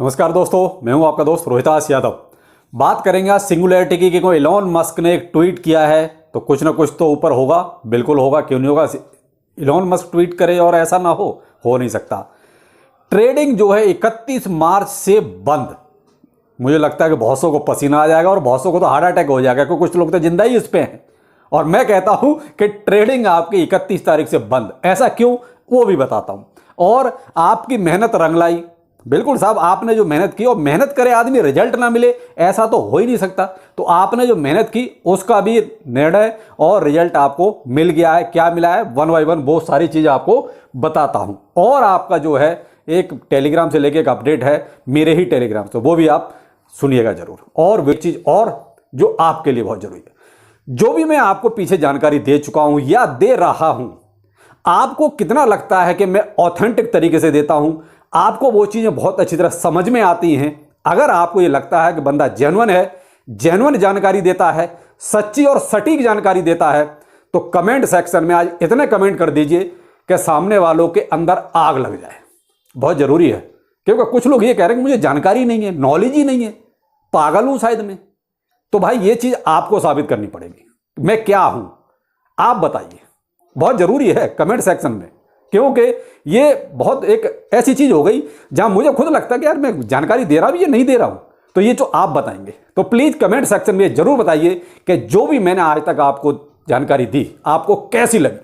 नमस्कार दोस्तों, मैं हूं आपका दोस्त रोहितास यादव। बात करेंगे आज सिंगुलैरिटी की कि कोई इलॉन मस्क ने एक ट्वीट किया है तो कुछ ना कुछ तो ऊपर होगा, बिल्कुल होगा, क्यों नहीं होगा। इलॉन मस्क ट्वीट करे और ऐसा ना हो नहीं सकता। ट्रेडिंग जो है 31 मार्च से बंद। मुझे लगता है कि बहुत सौ को पसीना आ जाएगा और बहुत सौ को तो हार्ट अटैक हो जाएगा, क्योंकि कुछ लोग तो जिंदा ही इस पे हैं। और मैं कहता हूं कि ट्रेडिंग आपकी 31 तारीख से बंद। ऐसा क्यों, वो भी बताता हूं। और आपकी मेहनत रंग लाई। बिल्कुल साहब, आपने जो मेहनत की, और मेहनत करे आदमी रिजल्ट ना मिले ऐसा तो हो ही नहीं सकता। तो आपने जो मेहनत की उसका भी निर्णय और रिजल्ट आपको मिल गया है। क्या मिला है, वन बाय वन बहुत सारी चीज़ आपको बताता हूं। और आपका जो है एक टेलीग्राम से लेके एक अपडेट है मेरे ही टेलीग्राम से, वो भी आप सुनिएगा जरूर। और वो चीज़ और जो आपके लिए बहुत जरूरी है, जो भी मैं आपको पीछे जानकारी दे चुका हूं या दे रहा हूं, आपको कितना लगता है कि मैं ऑथेंटिक तरीके से देता हूं, आपको वो चीजें बहुत अच्छी तरह समझ में आती हैं। अगर आपको ये लगता है कि बंदा जेन्युइन है, जेन्युइन जानकारी देता है, सच्ची और सटीक जानकारी देता है, तो कमेंट सेक्शन में आज इतने कमेंट कर दीजिए कि सामने वालों के अंदर आग लग जाए। बहुत जरूरी है, क्योंकि कुछ लोग ये कह रहे हैं कि मुझे जानकारी नहीं है, नॉलेज ही नहीं है, पागल हूं शायद मैं। तो भाई ये चीज आपको साबित करनी पड़ेगी, मैं क्या हूं आप बताइए। बहुत जरूरी है कमेंट सेक्शन में, क्योंकि ये बहुत एक ऐसी चीज हो गई जहां मुझे खुद लगता है कि यार मैं जानकारी दे रहा हूं या नहीं दे रहा हूं। तो ये जो आप बताएंगे, तो प्लीज कमेंट सेक्शन में जरूर बताइए कि जो भी मैंने आज तक आपको जानकारी दी आपको कैसी लगी।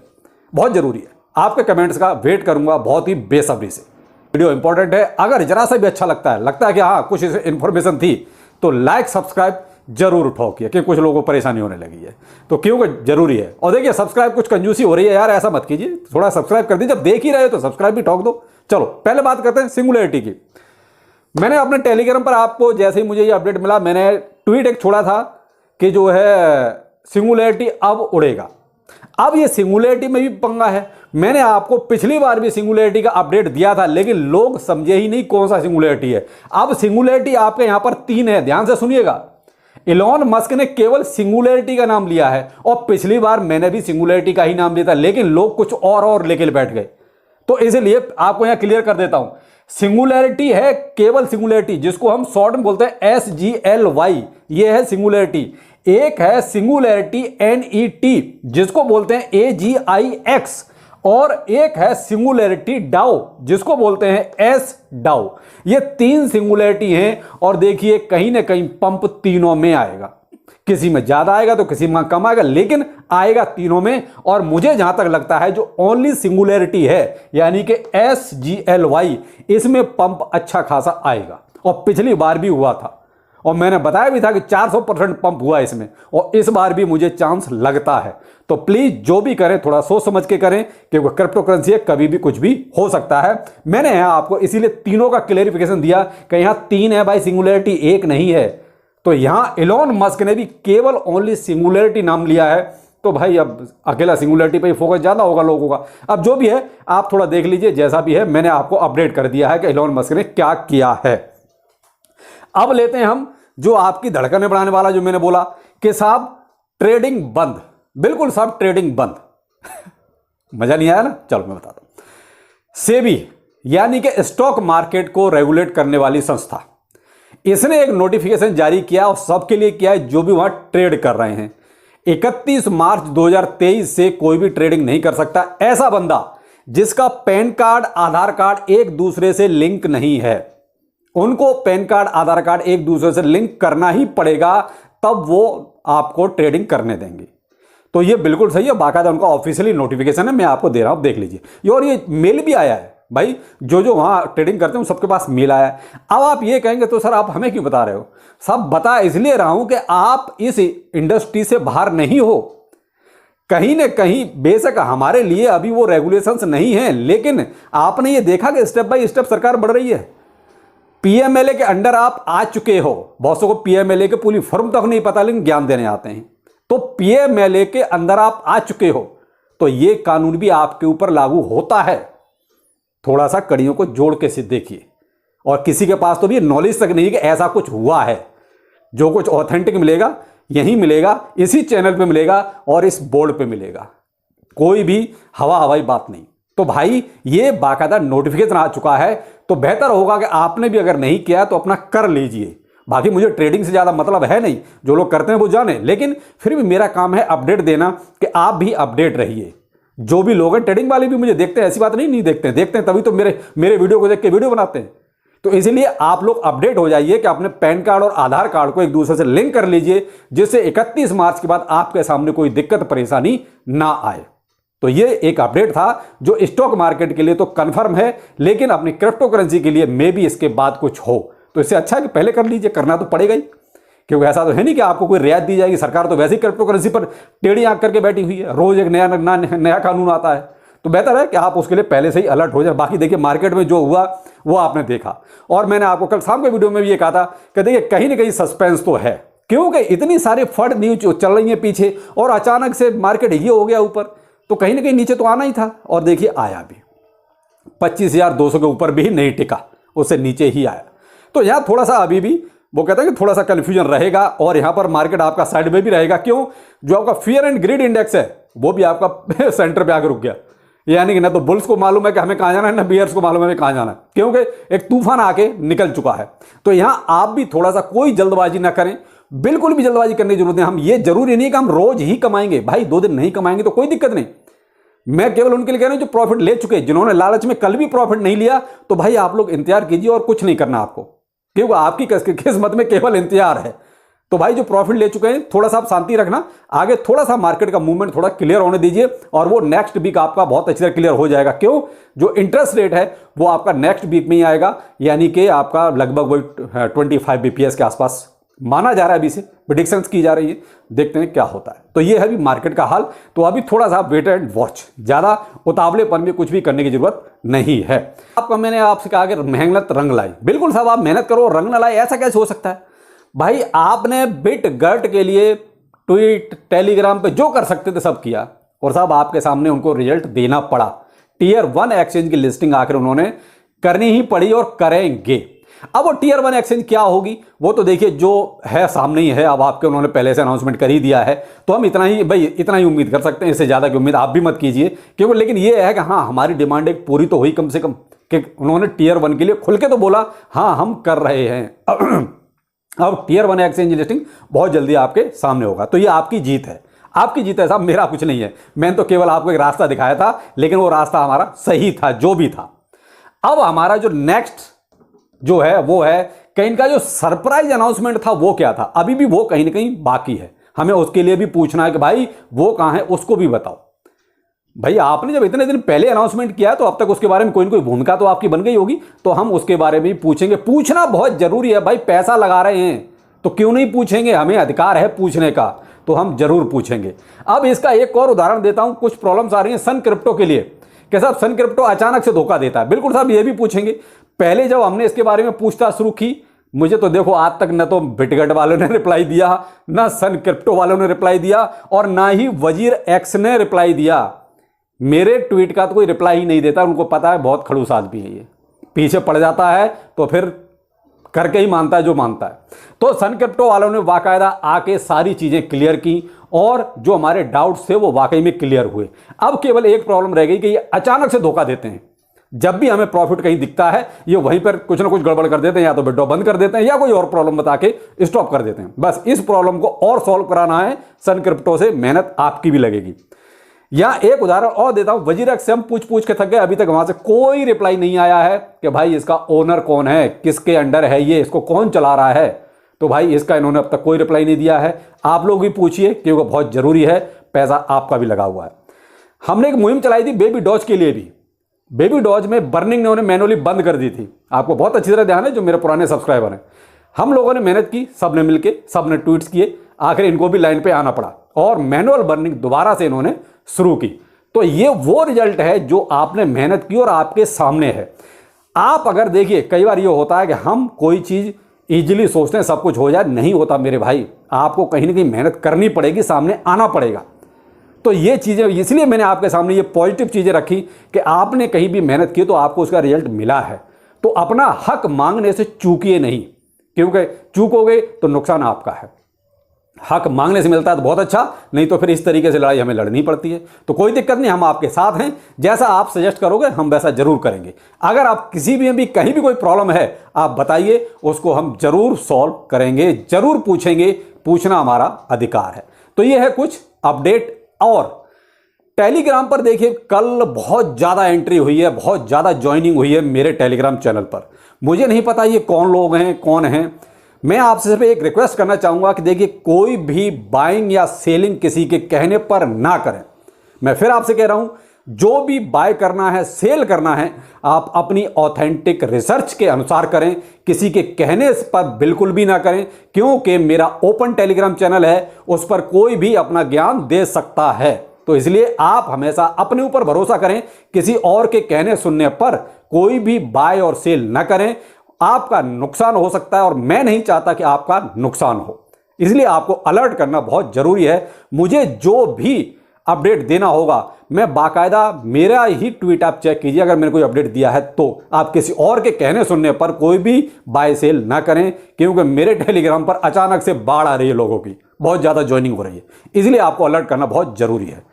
बहुत जरूरी है, आपके कमेंट्स का वेट करूंगा बहुत ही बेसब्री से। वीडियो इंपॉर्टेंट है, अगर जरा सा भी अच्छा लगता है कि हाँ कुछ इंफॉर्मेशन थी, तो लाइक सब्सक्राइब जरूर ठोकिए, कि कुछ लोगों को परेशानी होने लगी है। तो क्योंकि जरूरी है। और देखिए, सब्सक्राइब कुछ कंजूसी हो रही है यार, ऐसा मत कीजिए, थोड़ा सब्सक्राइब कर दीजिए। जब देख ही रहे हो तो सब्सक्राइब भी ठोक दो। चलो पहले बात करते हैं सिंगुलैरिटी की। मैंने अपने टेलीग्राम पर आपको जैसे ही मुझे ये अपडेट मिला, मैंने ट्वीट एक छोड़ा था कि जो है सिंगुलैरिटी अब उड़ेगा। अब ये सिंगुलैरिटी में भी पंगा है। मैंने आपको पिछली बार भी सिंगुलैरिटी का अपडेट दिया था, लेकिन लोग समझे ही नहीं कौन सा सिंगुलैरिटी है। अब सिंगुलैरिटी आपके यहां पर 3 है, ध्यान से सुनिएगा। इलॉन मस्क ने केवल सिंगुलैरिटी का नाम लिया है, और पिछली बार मैंने भी सिंगुलैरिटी का ही नाम लिया था, लेकिन लोग कुछ और लेके बैठ गए। तो इसलिए आपको यहां क्लियर कर देता हूं, सिंगुलैरिटी है केवल सिंगुलैरिटी, जिसको हम शॉर्ट में बोलते हैं SGLY। ये है सिंगुलैरिटी। एक है सिंगुलैरिटी NET, जिसको बोलते हैं AGIX, और एक है सिंगुलैरिटी डाउ, जिसको बोलते हैं S डाउ। ये 3 सिंगुलैरिटी हैं, और देखिए कहीं ना कहीं पंप तीनों में आएगा। किसी में ज्यादा आएगा तो किसी में कम आएगा, लेकिन आएगा तीनों में। और मुझे जहां तक लगता है जो ओनली सिंगुलैरिटी है, यानी कि SGLY, इसमें पंप अच्छा खासा आएगा। और पिछली बार भी हुआ था, और मैंने बताया भी था कि 400% पंप हुआ इसमें, और इस बार भी मुझे चांस लगता है। तो प्लीज जो भी करें थोड़ा सोच समझ के करें, क्योंकि क्रिप्टो करेंसी है, कभी भी कुछ भी हो सकता है। मैंने यहां आपको इसीलिए तीनों का क्लेरिफिकेशन दिया कि यहां 3 है भाई, सिंगुलैरिटी एक नहीं है। तो यहां इलॉन मस्क ने भी केवल ओनली सिंगुलैरिटी नाम लिया है। तो भाई अब अकेला सिंगुलैरिटी पे फोकस ज्यादा होगा लोगों का। अब जो भी है आप थोड़ा देख लीजिए, जैसा भी है मैंने आपको अपडेट कर दिया है कि इलॉन मस्क ने क्या किया है। अब लेते हैं हम जो आपकी धड़कनें बढ़ाने वाला, जो मैंने बोला कि साहब ट्रेडिंग बंद। बिल्कुल साहब, ट्रेडिंग बंद। मजा नहीं आया ना, चलो मैं बताता हूं। सेबी यानी कि स्टॉक मार्केट को रेगुलेट करने वाली संस्था, इसने एक नोटिफिकेशन जारी किया, और सबके लिए किया है जो भी वहां ट्रेड कर रहे हैं। 31 मार्च 2023 से कोई भी ट्रेडिंग नहीं कर सकता ऐसा बंदा जिसका पैन कार्ड आधार कार्ड एक दूसरे से लिंक नहीं है। उनको पैन कार्ड आधार कार्ड एक दूसरे से लिंक करना ही पड़ेगा, तब वो आपको ट्रेडिंग करने देंगे। तो ये बिल्कुल सही है, बाकायदा उनका ऑफिशियली नोटिफिकेशन है, मैं आपको दे रहा हूं, देख लीजिए। और ये मेल भी आया है भाई, जो वहां ट्रेडिंग करते हैं सबके पास मेल आया है। अब आप ये कहेंगे तो सर आप हमें क्यों बता रहे हो? सब बता इसलिए रहा हूं कि आप इस इंडस्ट्री से बाहर नहीं हो। कहीं ना कहीं बेशक हमारे लिए अभी वो रेगुलेशंस नहीं है, लेकिन आपने ये देखा कि स्टेप बाय स्टेप सरकार बढ़ रही है। PMLA के अंडर आप आ चुके हो। बहुत सौ को PMLA के पूरी फर्म तक नहीं पता, लेकिन ज्ञान देने आते हैं। तो PMLA के अंदर आप आ चुके हो, तो ये कानून भी आपके ऊपर लागू होता है। थोड़ा सा कड़ियों को जोड़ के से देखिए। और किसी के पास तो भी नॉलेज तक नहीं कि ऐसा कुछ हुआ है। जो कुछ ऑथेंटिक मिलेगा यहीं मिलेगा, इसी चैनल पे मिलेगा और इस बोर्ड पे मिलेगा। कोई भी हवाई बात नहीं। तो भाई ये बाकायदा नोटिफिकेशन आ चुका है, तो बेहतर होगा कि आपने भी अगर नहीं किया तो अपना कर लीजिए। बाकी मुझे ट्रेडिंग से ज़्यादा मतलब है नहीं, जो लोग करते हैं वो जाने, लेकिन फिर भी मेरा काम है अपडेट देना कि आप भी अपडेट रहिए। जो भी लोग हैं ट्रेडिंग वाले भी मुझे देखते हैं, ऐसी बात नहीं देखते हैं, देखते हैं तभी तो मेरे वीडियो को देख के वीडियो बनाते हैं। तो इसीलिए आप लोग अपडेट हो जाइए कि अपने पैन कार्ड और आधार कार्ड को एक दूसरे से लिंक कर लीजिए, जिससे 31 मार्च के बाद आपके सामने कोई दिक्कत परेशानी ना आए। तो ये एक अपडेट था जो स्टॉक मार्केट के लिए तो कंफर्म है, लेकिन अपनी क्रिप्टो करेंसी के लिए मे भी इसके बाद कुछ हो, तो इससे अच्छा है कि पहले कर लीजिए, करना तो पड़ेगा ही, क्योंकि ऐसा तो है नहीं कि आपको कोई रियायत दी जाएगी। सरकार तो वैसे ही क्रिप्टो करेंसी पर टेढ़ी आंख करके बैठी हुई है, रोज एक नया कानून आता है, तो बेहतर है कि आप उसके लिए पहले से ही अलर्ट हो जाए। बाकी देखिए मार्केट में जो हुआ वो आपने देखा, और मैंने आपको कल शाम के वीडियो में भी ये कहा था कि देखिए कहीं ना कहीं सस्पेंस तो है, क्योंकि इतनी सारी फट न्यूज चल रही है पीछे, और अचानक से मार्केट ये हो गया ऊपर, तो कहीं ना कहीं नीचे तो आना ही था, और देखिए आया भी 25,200 के ऊपर भी नहीं टिका, उससे नीचे ही आया। तो यहाँ थोड़ा सा अभी भी वो कहते हैं कि थोड़ा सा कंफ्यूजन रहेगा, और यहाँ पर मार्केट आपका साइड में भी रहेगा। क्यों? जो आपका फियर एंड ग्रीड इंडेक्स है वो भी आपका सेंटर पे आकर रुक गया, यानी कि ना तो बुल्स को मालूम है कि हमें कहाँ जाना है, ना बियर्स को मालूम है हमें कहाँ जाना है, क्योंकि एक तूफान आके निकल चुका है। तो यहाँ आप भी थोड़ा सा कोई जल्दबाजी ना करें, बिल्कुल भी जल्दबाजी करने की जरूरत नहीं। हम ये जरूरी नहीं कि हम रोज ही कमाएंगे, भाई 2 दिन नहीं कमाएंगे तो कोई दिक्कत नहीं। मैं केवल उनके लिए कह रहा हूं जो प्रॉफिट ले चुके, जिन्होंने लालच में कल भी प्रॉफिट नहीं लिया, तो भाई आप लोग इंतजार कीजिए और कुछ नहीं करना आपको, क्योंकि आपकी किस्मत में केवल इंतजार है। तो भाई जो प्रॉफिट ले चुके हैं थोड़ा सा आप शांति रखना, आगे थोड़ा सा मार्केट का मूवमेंट थोड़ा क्लियर होने दीजिए, और वो नेक्स्ट वीक आपका बहुत अच्छी तरह क्लियर हो जाएगा। क्यों? जो इंटरेस्ट रेट है वो आपका नेक्स्ट वीक में ही आएगा, यानी कि आपका लगभग वही 25 बीपीएस के आसपास माना जा रहा है, अभी से प्रेडिक्शंस की जा रही है, देखते हैं क्या होता है। तो ये है अभी मार्केट का हाल, तो अभी थोड़ा सा वेट एंड वॉच, ज्यादा उतावलेपन में कुछ भी करने की जरूरत नहीं है। आपका मैंने आपसे कहा कि मेहनत रंग लाई, बिल्कुल साहब आप मेहनत करो, रंग न लाए, ऐसा कैसे हो सकता है भाई? आपने बिट गर्ट के लिए ट्वीट टेलीग्राम पे जो कर सकते थे सब किया, और साहब आपके सामने उनको रिजल्ट देना पड़ा। टियर 1 एक्सचेंज की लिस्टिंग आकर उन्होंने करनी ही पड़ी और करेंगे। अब वो टियर 1 एक्सचेंज क्या होगी वो तो देखिए जो है सामने ही है, अब आपके उन्होंने पहले से अनाउंसमेंट कर ही दिया है, तो हम इतना ही उम्मीद कर सकते हैं, इससे ज़्यादा की उम्मीद आप भी मत कीजिए। क्योंकि लेकिन ये है कि हाँ हमारी डिमांड एक पूरी तो हुई कम से कम, कि उन्होंने टियर 1 के लिए खुल के तो बोला हाँ हम कर रहे हैं। अब टियर 1 एक्सचेंज लिस्टिंग बहुत जल्दी आपके सामने होगा, तो ये आपकी जीत है, आपकी जीत है साहब, मेरा कुछ नहीं है। मैंने तो केवल आपको एक रास्ता दिखाया था, लेकिन वो रास्ता हमारा सही था जो भी था। अब हमारा जो नेक्स्ट जो है वो है कि इनका जो सरप्राइज अनाउंसमेंट था वो क्या था, अभी भी वो कहीं ना कहीं बाकी है। हमें उसके लिए भी पूछना है कि भाई वो कहां है, उसको भी बताओ। भाई आपने जब इतने दिन पहले अनाउंसमेंट किया तो अब तक उसके बारे में कोई ना कोई भूमिका तो आपकी बन गई होगी, तो हम उसके बारे में भी पूछेंगे। पूछना बहुत जरूरी है भाई, पैसा लगा रहे हैं तो क्यों नहीं पूछेंगे, हमें अधिकार है पूछने का, तो हम जरूर पूछेंगे। अब इसका एक और उदाहरण देता हूं, कुछ प्रॉब्लम्स आ रही हैं सन क्रिप्टो के लिए कि साहब सन क्रिप्टो अचानक से धोखा देता है। बिल्कुल साहब ये भी पूछेंगे। पहले जब हमने इसके बारे में पूछताछ शुरू की, मुझे तो देखो आज तक न तो बिटगट वालों ने रिप्लाई दिया, ना सन क्रिप्टो वालों ने रिप्लाई दिया, और ना ही वजीर एक्स ने रिप्लाई दिया। मेरे ट्वीट का तो कोई रिप्लाई ही नहीं देता, उनको पता है बहुत खड़ूस आदमी है ये, पीछे पड़ जाता है तो फिर करके ही मानता है जो मानता है। तो सन क्रिप्टो वालों ने बाकायदा आके सारी चीजें क्लियर की, और जो हमारे डाउट्स थे वो वाकई में क्लियर हुए। अब केवल एक प्रॉब्लम रह गई कि ये अचानक से धोखा देते हैं। जब भी हमें प्रॉफिट कहीं दिखता है ये वहीं पर कुछ ना कुछ गड़बड़ कर देते हैं, या तो विड्रॉ बंद कर देते हैं या कोई और प्रॉब्लम बता के स्टॉप कर देते हैं। बस इस प्रॉब्लम को और सॉल्व कराना है सन क्रिप्टो से, मेहनत आपकी भी लगेगी। यहां एक उदाहरण और देता हूं, वजीर एक्स से हम पूछ के थक गए, अभी तक वहां से कोई रिप्लाई नहीं आया है कि भाई इसका ओनर कौन है, किसके अंडर है ये, इसको कौन चला रहा है। तो भाई इसका इन्होंने अब तक कोई रिप्लाई नहीं दिया है। आप लोग भी पूछिए क्योंकि बहुत जरूरी है, पैसा आपका भी लगा हुआ है। हमने एक मुहिम चलाई थी बेबी डॉज के लिए भी। बेबी डॉज में बर्निंग ने उन्हें मैनुअली बंद कर दी थी, आपको बहुत अच्छी तरह ध्यान है जो मेरे पुराने सब्सक्राइबर हैं। हम लोगों ने मेहनत की, सबने मिलके, सबने ट्वीट्स किए, आखिर इनको भी लाइन पे आना पड़ा और मैनुअल बर्निंग दोबारा से इन्होंने शुरू की। तो ये वो रिजल्ट है जो आपने मेहनत की और आपके सामने है। आप अगर देखिए, कई बार ये होता है कि हम कोई चीज इजीली सोचते हैं सब कुछ हो जाए, नहीं होता मेरे भाई, आपको कहीं ना कहीं मेहनत करनी पड़ेगी, सामने आना पड़ेगा। तो ये चीजें, इसलिए मैंने आपके सामने ये पॉजिटिव चीजें रखी कि आपने कहीं भी मेहनत की तो आपको उसका रिजल्ट मिला है। तो अपना हक मांगने से चूकिए नहीं, क्योंकि चूकोगे तो नुकसान आपका है। हक मांगने से मिलता है तो बहुत अच्छा, नहीं तो फिर इस तरीके से लड़ाई हमें लड़नी पड़ती है। तो कोई दिक्कत नहीं, हम आपके साथ हैं, जैसा आप सजेस्ट करोगे हम वैसा जरूर करेंगे। अगर आप किसी भी कहीं भी कोई प्रॉब्लम है आप बताइए, उसको हम जरूर सॉल्व करेंगे, जरूर पूछेंगे, पूछना हमारा अधिकार है। तो ये है कुछ अपडेट। और टेलीग्राम पर देखिए कल बहुत ज़्यादा एंट्री हुई है, बहुत ज़्यादा ज्वाइनिंग हुई है मेरे टेलीग्राम चैनल पर। मुझे नहीं पता ये कौन लोग हैं, कौन हैं। मैं आपसे सिर्फ एक रिक्वेस्ट करना चाहूँगा कि देखिए कोई भी बाइंग या सेलिंग किसी के कहने पर ना करें। मैं फिर आपसे कह रहा हूँ, जो भी बाय करना है, सेल करना है, आप अपनी ऑथेंटिक रिसर्च के अनुसार करें, किसी के कहने पर बिल्कुल भी ना करें, क्योंकि मेरा ओपन टेलीग्राम चैनल है, उस पर कोई भी अपना ज्ञान दे सकता है। तो इसलिए आप हमेशा अपने ऊपर भरोसा करें, किसी और के कहने सुनने पर कोई भी बाय और सेल ना करें। आपका नुकसान हो सकता है और मैं नहीं चाहता कि आपका नुकसान हो, इसलिए आपको अलर्ट करना बहुत जरूरी है। मुझे जो भी अपडेट देना होगा, मैं बाकायदा, मेरा ही ट्वीट आप चेक कीजिए, अगर मैंने कोई अपडेट दिया है तो आप किसी और के कहने सुनने पर कोई भी बाय सेल ना करें, क्योंकि मेरे टेलीग्राम पर अचानक से बाढ़ आ रही है, लोगों की बहुत ज़्यादा ज्वाइनिंग हो रही है, इसलिए आपको अलर्ट करना बहुत जरूरी है।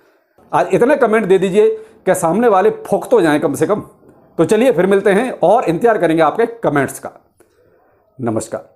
आज इतने कमेंट दे दीजिए कि सामने वाले फूंक तो जाएं कम से कम। तो चलिए फिर मिलते हैं और इंतजार करेंगे आपके कमेंट्स का। नमस्कार।